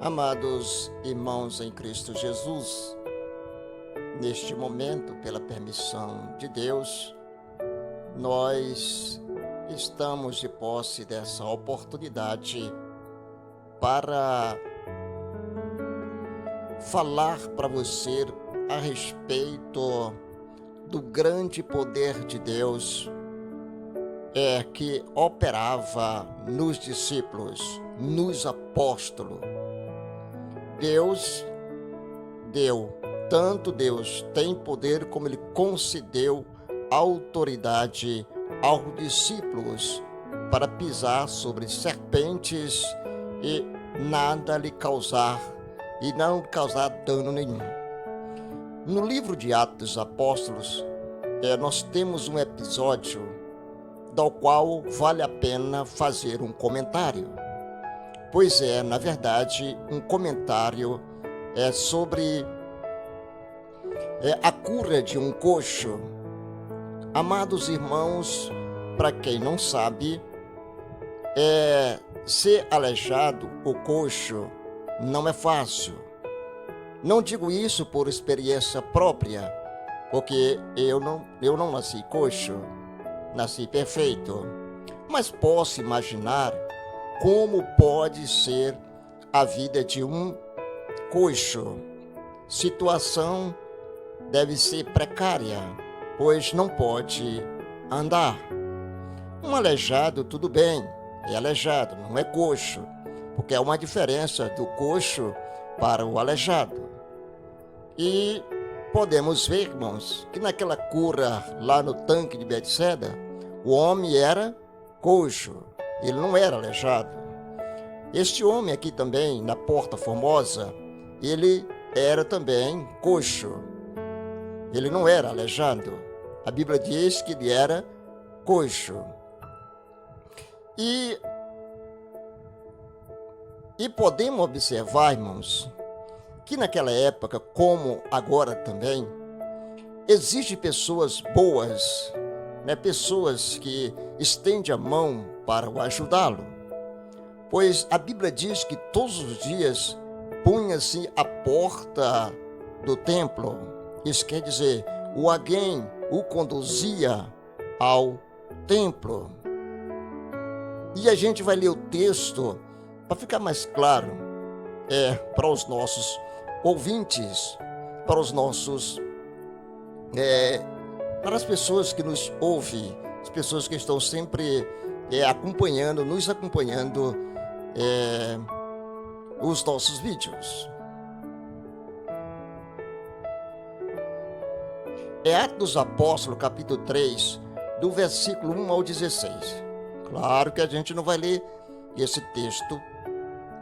Amados irmãos em Cristo Jesus, neste momento, pela permissão de Deus, nós estamos de posse dessa oportunidade para falar para você a respeito do grande poder de Deus que operava nos discípulos, nos apóstolos. Deus tem poder como Ele concedeu autoridade aos discípulos para pisar sobre serpentes e nada lhe causar e não causar dano nenhum. No livro de Atos dos Apóstolos, nós temos um episódio do qual vale a pena fazer um comentário. Pois na verdade, um comentário sobre a cura de um coxo. Amados irmãos, para quem não sabe, ser aleijado ou coxo não é fácil. Não digo isso por experiência própria, porque eu não nasci coxo, nasci perfeito. Mas posso imaginar como pode ser a vida de um coxo. Situação deve ser precária, pois não pode andar. Um aleijado, tudo bem, é aleijado, não é coxo, porque há uma diferença do coxo para o aleijado. E podemos ver, irmãos, que naquela cura lá no tanque de Betseda, o homem era coxo, ele não era aleijado. Este homem aqui também, na Porta Formosa, ele era também coxo. Ele não era aleijado. A Bíblia diz que ele era coxo. E podemos observar, irmãos, que naquela época, como agora também, existem pessoas boas, pessoas que estendem a mão para o ajudá-lo. Pois a Bíblia diz que todos os dias punha-se à porta do templo. Isso quer dizer, alguém o conduzia ao templo. E a gente vai ler o texto para ficar mais claro para os nossos ouvintes, para as pessoas que nos ouvem, as pessoas que estão sempre nos acompanhando os nossos vídeos. Atos dos Apóstolos, capítulo 3, do versículo 1 ao 16. Claro que a gente não vai ler esse texto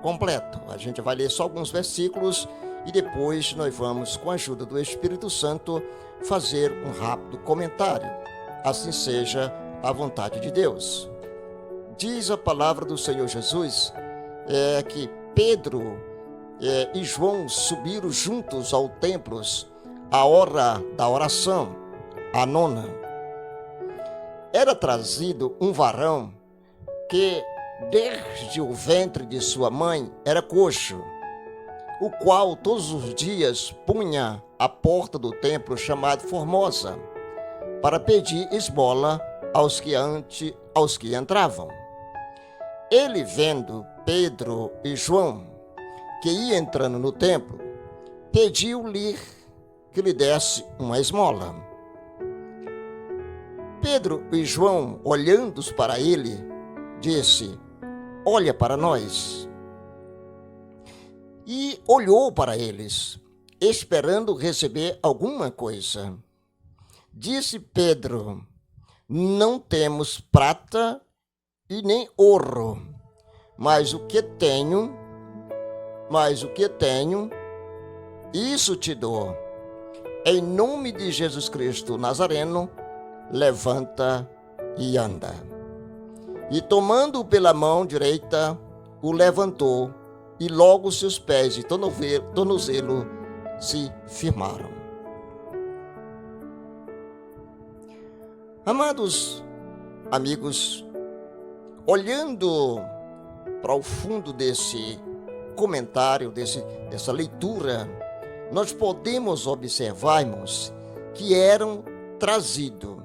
completo. A gente vai ler só alguns versículos e depois nós vamos, com a ajuda do Espírito Santo, fazer um rápido comentário. Assim seja a vontade de Deus. Diz a palavra do Senhor Jesus que Pedro e João subiram juntos ao templo à hora da oração, a nona. Era trazido um varão que desde o ventre de sua mãe era coxo, o qual todos os dias punha à porta do templo chamado Formosa, para pedir esmola aos que entravam. Ele, vendo Pedro e João, que ia entrando no templo, pediu-lhe que lhe desse uma esmola. Pedro e João, olhando para ele, disse: olha para nós. E olhou para eles, esperando receber alguma coisa. Disse Pedro: não temos prata e nem ouro, mas o que tenho, isso te dou. Em nome de Jesus Cristo Nazareno, levanta e anda. E tomando-o pela mão direita, o levantou, e logo seus pés e tornozelo se firmaram. Amados amigos, olhando para o fundo desse comentário dessa leitura, nós podemos observar, irmãos, que eram trazidos,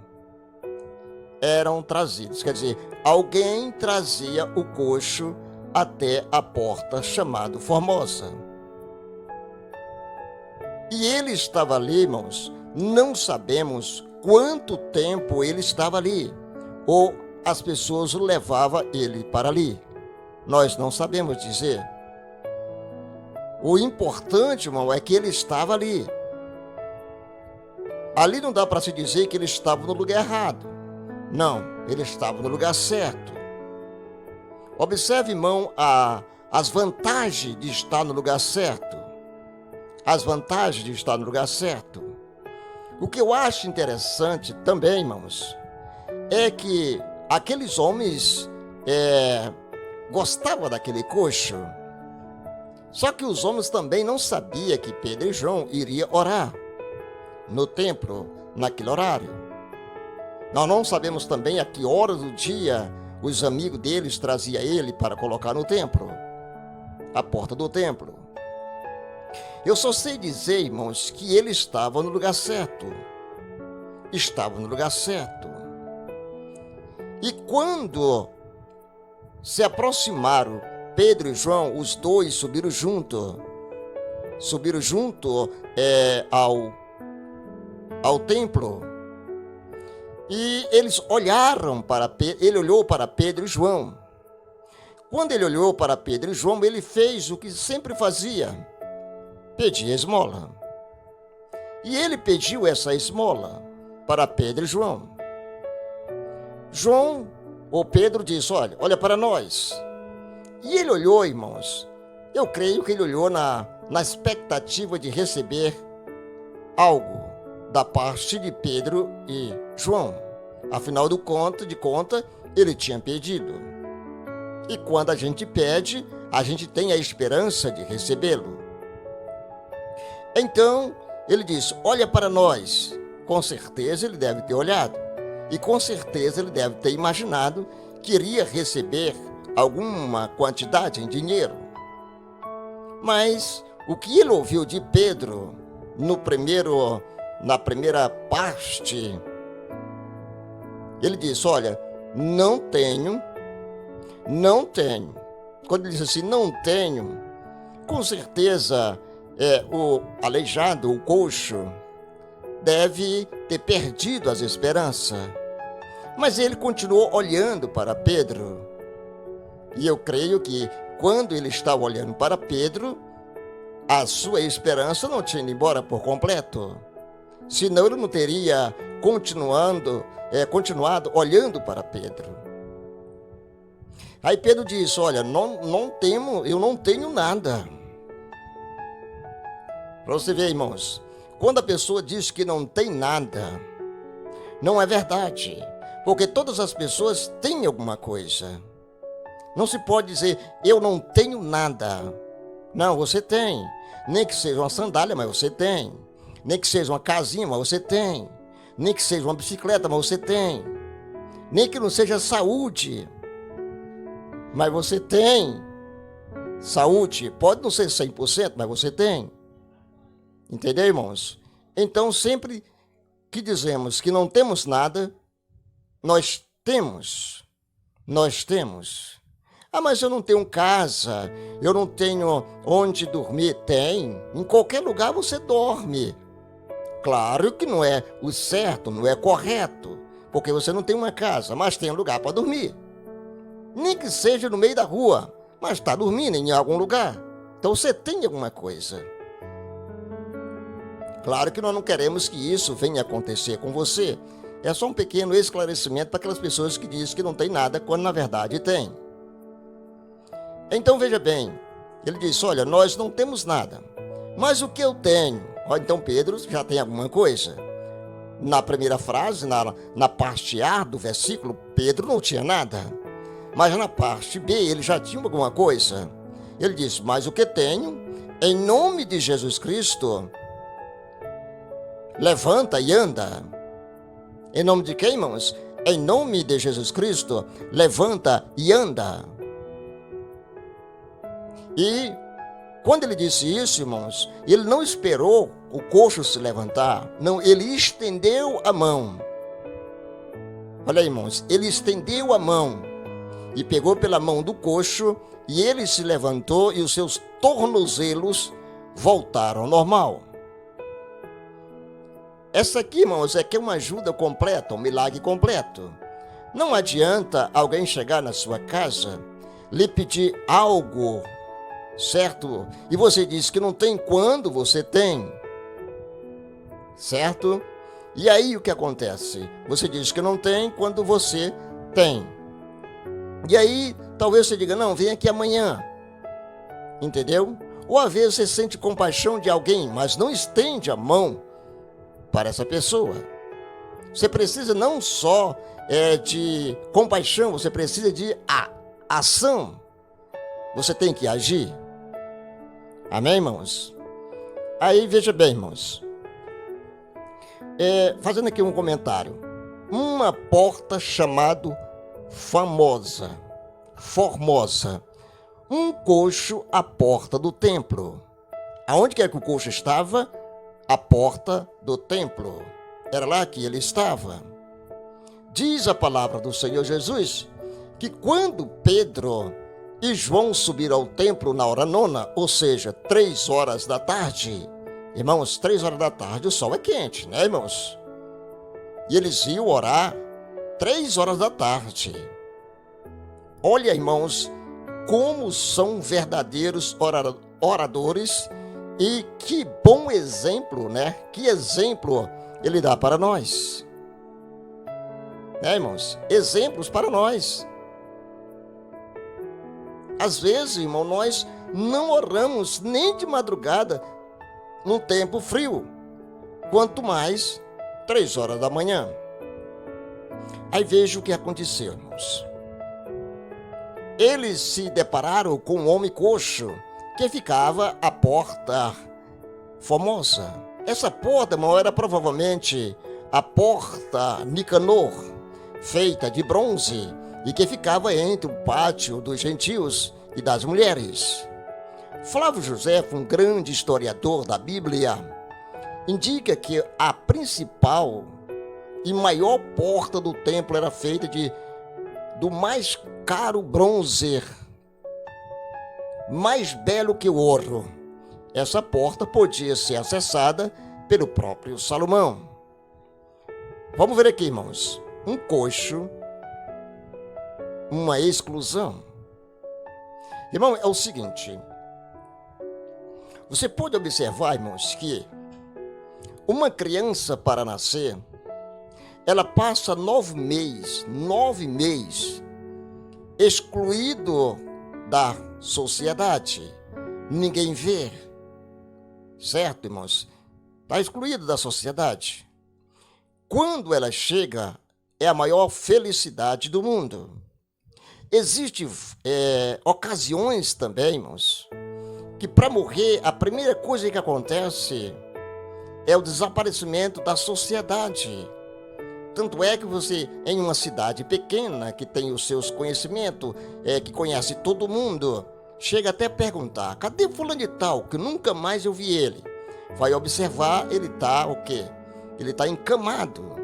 quer dizer, alguém trazia o coxo até a porta chamada Formosa. E ele estava ali, irmãos, não sabemos quanto tempo ele estava ali, ou as pessoas levavam ele para ali. Nós não sabemos dizer. O importante, irmão, é que ele estava ali. Ali não dá para se dizer que ele estava no lugar errado. Não, ele estava no lugar certo. Observe, irmão, as vantagens de estar no lugar certo. As vantagens de estar no lugar certo. O que eu acho interessante também, irmãos, é que aqueles homens gostavam daquele coxo. Só que os homens também não sabiam que Pedro e João iriam orar no templo naquele horário. Nós não sabemos também a que hora do dia os amigos deles traziam ele para colocar no templo, a porta do templo. Eu só sei dizer, irmãos, que ele estava no lugar certo. Estava no lugar certo. E quando se aproximaram Pedro e João, os dois subiram junto ao templo. E eles olharam ele olhou para Pedro e João. Quando ele olhou para Pedro e João, ele fez o que sempre fazia: pedir esmola. E ele pediu essa esmola para Pedro e João. Pedro disse: olha para nós. E ele olhou, irmãos, eu creio que ele olhou na expectativa de receber algo da parte de Pedro e João. Afinal de conta, ele tinha pedido. E quando a gente pede, a gente tem a esperança de recebê-lo. Então, ele disse: olha para nós. Com certeza ele deve ter olhado. E com certeza ele deve ter imaginado que iria receber alguma quantidade em dinheiro. Mas o que ele ouviu de Pedro na primeira parte, ele disse: olha, não tenho. Quando ele disse assim, não tenho, com certeza o aleijado, o coxo, deve ter perdido as esperanças. Mas ele continuou olhando para Pedro. E eu creio que quando ele estava olhando para Pedro, a sua esperança não tinha ido embora por completo. Senão ele não teria continuado olhando para Pedro. Aí Pedro disse: olha, eu não tenho nada. Para você ver, irmãos, quando a pessoa diz que não tem nada, não é verdade. Porque todas as pessoas têm alguma coisa. Não se pode dizer: eu não tenho nada. Não, você tem. Nem que seja uma sandália, mas você tem. Nem que seja uma casinha, mas você tem. Nem que seja uma bicicleta, mas você tem. Nem que não seja saúde, mas você tem. Saúde pode não ser 100%, mas você tem. Entendeu, irmãos? Então, sempre que dizemos que não temos nada, nós temos. Ah, mas eu não tenho casa, eu não tenho onde dormir. Tem. Em qualquer lugar você dorme. Claro que não é o certo, não é correto, porque você não tem uma casa, mas tem um lugar para dormir. Nem que seja no meio da rua, mas está dormindo em algum lugar. Então você tem alguma coisa. Claro que nós não queremos que isso venha acontecer com você. É só um pequeno esclarecimento para aquelas pessoas que dizem que não tem nada, quando na verdade tem. Então veja bem, ele disse: olha, nós não temos nada, mas o que eu tenho? Então Pedro já tem alguma coisa. Na primeira frase, na parte A do versículo, Pedro não tinha nada. Mas na parte B ele já tinha alguma coisa. Ele disse: mas o que tenho, em nome de Jesus Cristo, levanta e anda. Em nome de quem, irmãos? Em nome de Jesus Cristo, levanta e anda. E Quando ele disse isso, irmãos, ele não esperou o coxo se levantar. Não, ele estendeu a mão. Olha aí, irmãos, ele estendeu a mão e pegou pela mão do coxo, e ele se levantou e os seus tornozelos voltaram ao normal. Essa aqui, irmãos, é que é uma ajuda completa, um milagre completo. Não adianta alguém chegar na sua casa, lhe pedir algo, certo? E você diz que não tem quando você tem, certo? E aí o que acontece? Você diz que não tem quando você tem. E aí talvez você diga, não, vem aqui amanhã. Entendeu? Ou às vezes você sente compaixão de alguém, mas não estende a mão para essa pessoa. Você precisa não só de compaixão, você precisa de ação. Você tem que agir. Amém, irmãos? Aí veja bem, irmãos. Fazendo aqui um comentário. Uma porta chamada Formosa. Um coxo à porta do templo. Aonde quer que o coxo estava? A porta do templo. Era lá que ele estava. Diz a palavra do Senhor Jesus que quando Pedro e João subiram ao templo na hora nona, ou seja, 3 horas da tarde, irmãos, 3 horas da tarde o sol é quente, né, irmãos? E eles iam orar 3 horas da tarde. Olha, irmãos, como são verdadeiros oradores, e que bom exemplo, né? Que exemplo ele dá para nós. Né, irmãos? Exemplos para nós. Às vezes, irmão, nós não oramos nem de madrugada num tempo frio, quanto mais 3 horas da manhã. Aí veja o que aconteceu, irmãos. Eles se depararam com um homem coxo que ficava à porta Formosa. Essa porta, irmão, era provavelmente a porta Nicanor, feita de bronze, e que ficava entre o pátio dos gentios e das mulheres. Flávio José, um grande historiador da Bíblia, indica que a principal e maior porta do templo era feita do mais caro bronze, mais belo que o ouro. Essa porta podia ser acessada pelo próprio Salomão. Vamos ver aqui, irmãos. Um coxo, uma exclusão. Irmão, é o seguinte. Você pode observar, irmãos, que uma criança para nascer, ela passa 9 meses excluído da sociedade. Ninguém vê. Certo, irmãos? Está excluído da sociedade. Quando ela chega, é a maior felicidade do mundo. Existem ocasiões também, irmãos, que para morrer, a primeira coisa que acontece é o desaparecimento da sociedade. Tanto é que você, em uma cidade pequena, que tem os seus conhecimentos, que conhece todo mundo, chega até a perguntar, cadê fulano de tal, que nunca mais eu vi ele? Vai observar, ele está o quê? Ele está encamado.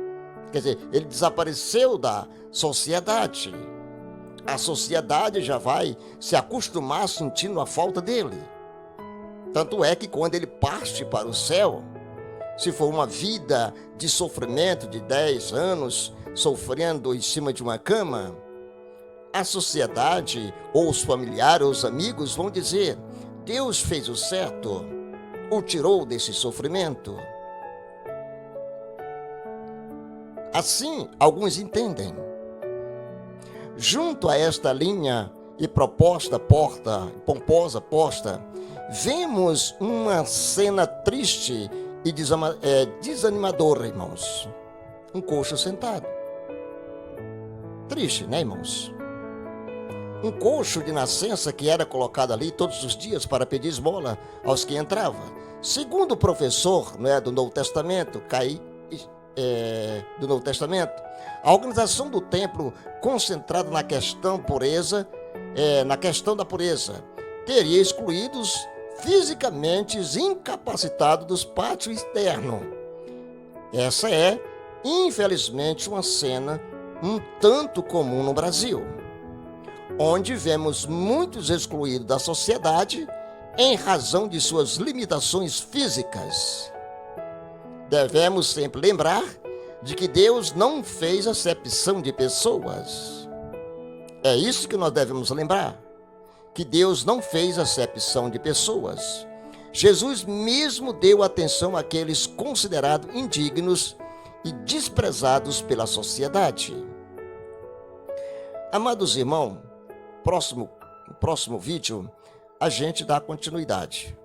Quer dizer, ele desapareceu da sociedade. A sociedade já vai se acostumar sentindo a falta dele. Tanto é que quando ele parte para o céu, se for uma vida de sofrimento de 10 anos, sofrendo em cima de uma cama, a sociedade, ou os familiares, ou os amigos vão dizer, Deus fez o certo, o tirou desse sofrimento. Assim, alguns entendem. Junto a esta linha e pomposa posta, vemos uma cena triste e desanimadora, irmãos. Um coxo sentado. Triste, né, irmãos? Um coxo de nascença que era colocado ali todos os dias para pedir esmola aos que entravam. Segundo o professor, né, do Novo Testamento, do Novo Testamento, a organização do templo concentrada na questão da pureza, teria excluídos fisicamente incapacitados dos pátios externos. Essa é, infelizmente, uma cena um tanto comum no Brasil, onde vemos muitos excluídos da sociedade em razão de suas limitações físicas. Devemos sempre lembrar de que Deus não fez acepção de pessoas. É isso que nós devemos lembrar, que Deus não fez acepção de pessoas. Jesus mesmo deu atenção àqueles considerados indignos e desprezados pela sociedade. Amados irmãos, no próximo vídeo a gente dá continuidade,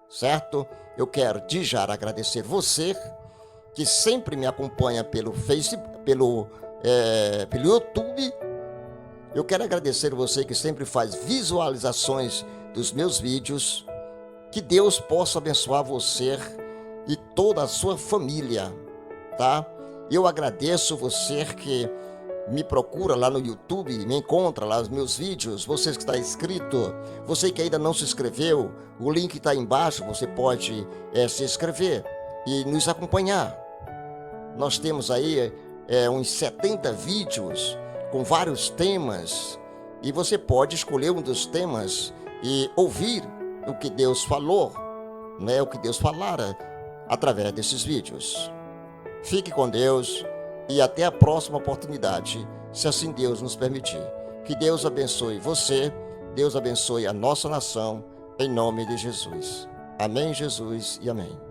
certo? Eu quero de já agradecer você que sempre me acompanha pelo Facebook, pelo YouTube. Eu quero agradecer você que sempre faz visualizações dos meus vídeos. Que Deus possa abençoar você e toda a sua família, tá? Eu agradeço você que me procura lá no YouTube, me encontra lá nos meus vídeos. Você que está inscrito, você que ainda não se inscreveu, o link está aí embaixo, você pode se inscrever e nos acompanhar. Nós temos aí uns 70 vídeos com vários temas e você pode escolher um dos temas e ouvir o que Deus falou, o que Deus falara através desses vídeos. Fique com Deus e até a próxima oportunidade, se assim Deus nos permitir. Que Deus abençoe você, Deus abençoe a nossa nação, em nome de Jesus. Amém, Jesus, e amém.